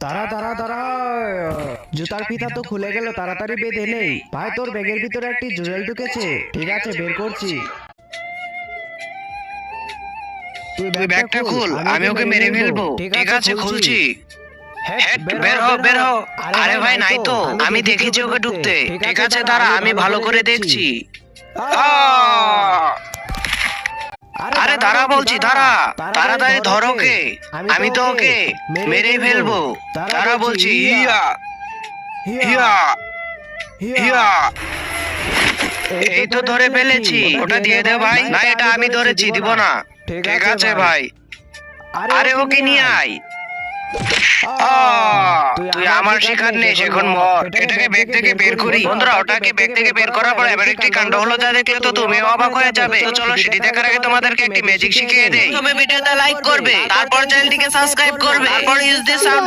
তারা তারা তারা জুতার ফিতা তো খুলে গেল, তাড়াতাড়ি বেঁধে নেই। ভাই তোর ব্যাগের ভিতরে একটি জুয়েল ঢুকেছে। ঠিক আছে, বের করছি। তুই ব্যাগটা খুল, আমি ওকে মেরে ফেলবো। ঠিক আছে, খুলছি। বের হ, বের হ। আরে ভাই নাই তো, আমি দেখেছি ওকে ঢুকতে। ঠিক আছে দাঁড়া, আমি ভালো করে দেখছি। আরে দাঁড়া বলছি, দাঁড়া। তাড়াতাড়ি ধর ওকে, আমি তো ওকে মেরেই ফেলবো। দাঁড়া বলছি। হিয়া হিয়া হিয়া। এই তো ধরে ফেলেছি, ওটা দিয়ে দে ভাই। না, এটা আমি ধরেছি, দিব না। ঠিক আছে ভাই। আরে ওকে নিয়ে আয়। তুই আমার শিকার নেই, এখন মর। এটাকে ব্যাগ থেকে বের করি। বন্ধুরা, ওটাকে ব্যাগ থেকে বের করার পর এবার একটি কাণ্ড হলো, যা দেখলে তো তুমি অবাক হয়ে যাবে। তো চলো সেটি দেখার আগে তোমাদেরকে একটি ম্যাজিক শিখিয়ে দেই। তবে ভিডিওটা লাইক করবে, তারপর চ্যানেলটিকে সাবস্ক্রাইব করবে, তারপর ইউজ দিস সাউন্ড